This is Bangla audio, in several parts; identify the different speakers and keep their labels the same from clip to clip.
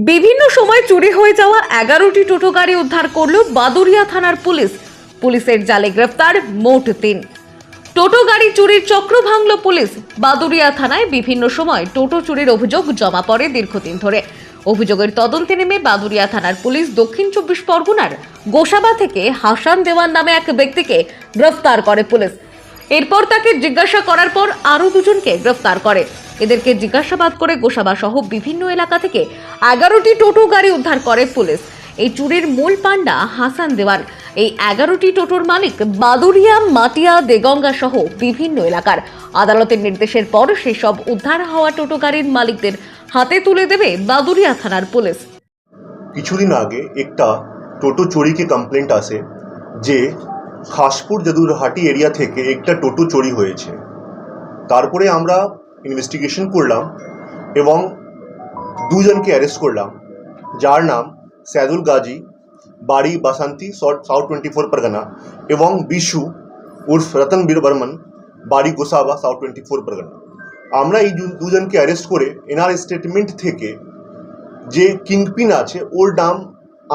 Speaker 1: বিভিন্ন সময় চুরি হয়ে যাওয়া 11টি টোটো গাড়ি উদ্ধার করল বাদুড়িয়া থানার পুলিশ। পুলিশের জালে গ্রেফতার মোট 3 টোটো গাড়ি চুরির চক্র ভাঙল পুলিশ। বাদুড়িয়া থানায় বিভিন্ন সময় টোটো চুরির অভিযোগ জমা পড়ে দীর্ঘদিন ধরে। অভিযোগের তদন্তে নেমে বাদুড়িয়া থানার পুলিশ দক্ষিণ 24 পরগনার গোসাবা থেকে হাসান দেওয়ান নামে এক ব্যক্তিকে গ্রেফতার করে পুলিশ। এরপর তাকে জিজ্ঞাসা করার পর আরো দুজনকে গ্রেফতার করে। এদেরকে জিজ্ঞাসাবাদ করে গোসাবা সহ বিভিন্ন এলাকা থেকে 11টি টোটো গাড়ি উদ্ধার করে পুলিশ। এই চুরির মূল পান্ডা হাসান দেওয়ান। এই 11টি টোটোর মালিক বাদুড়িয়া, মাটিয়া, দেগঙ্গা সহ বিভিন্ন এলাকার। আদালতের নির্দেশের পর সেই সব উদ্ধার হওয়া টোটো গাড়ির মালিকদের হাতে তুলে দেবে বাদুড়িয়া থানার পুলিশ।
Speaker 2: কিছুদিন আগে একটা টোটো চুরি की কমপ্লেন্ট আসে যে খাসপুর যদুরহাটি এরিয়া থেকে একটা টোটো চুরি হয়েছে। তারপরে আমরা ইনভেস্টিগেশন করলাম এবং দুজনকে অ্যারেস্ট করলাম, যার নাম সৈদুল গাজী, বাড়ি বাসন্তী, সাউথ 24 পরগনা, এবং বিশু উর্ফ রতন বর্মন, বাড়ি গোসাবা, সাউথ 24 পরগনা। আমরা এই দুজনকে অ্যারেস্ট করে এনার স্টেটমেন্ট থেকে যে কিংপিন আছে ওর নাম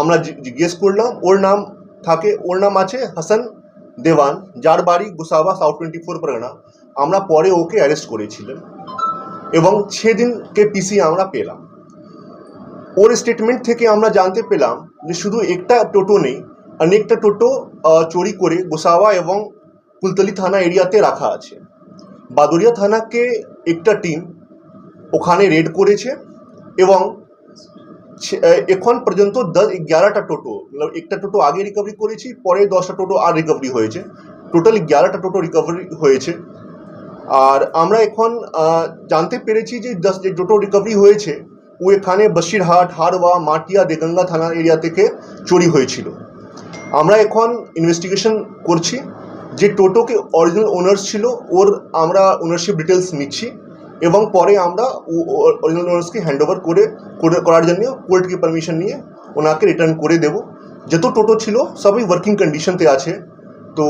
Speaker 2: আমরা জিজ্ঞেস করলাম। ওর নাম আছে হাসান দেওয়ান, যার বাড়ি গোসাবা, সাউথ 24 পরগনা। আমরা পরে ওকে অ্যারেস্ট করেছিলাম এবং 6 দিনকে পিসি আমরা পেলাম। ওর স্টেটমেন্ট থেকে আমরা জানতে পেলাম যে শুধু একটা টোটো নেই, অনেকটা টোটো চুরি করে গোসাবা এবং কুলতলি থানা এরিয়াতে রাখা আছে। বাদুড়িয়া থানাকে একটা টিম ওখানে রেড করেছে এবং এখন পর্যন্ত 11টা টোটো, একটা টোটো আগে রিকভারি করেছি, পরে 10টা টোটো আর রিকভারি হয়েছে। টোটাল 11টা টোটো রিকভারি হয়েছে। আর আমরা এখন জানতে পেরেছি যে যে টোটো রিকভারি হয়েছে ও এখানে বসিরহাট, হাড়ওয়া, মাটিয়া, দেগঙ্গা থানা এরিয়া থেকে চুরি হয়েছিল। আমরা এখন ইনভেস্টিগেশন করছি যে টোটোকে অরিজিনাল ওনার্স ছিল ওর আমরা ওনারশিপ ডিটেলস নিচ্ছি এবং পরে আমরা অরিজিনাল ওনার্সকে হ্যান্ড ওভার করার জন্য কোর্ট की পারমিশন নিয়ে ওনাকে রিটার্ন করে দেব। যত টোটো ছিল সবই ওয়ার্কিং কন্ডিশনতে আছে। তো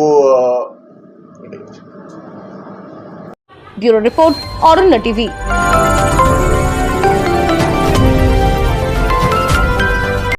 Speaker 1: ব্যুরো রিপোর্ট, অরণ্য টিভি।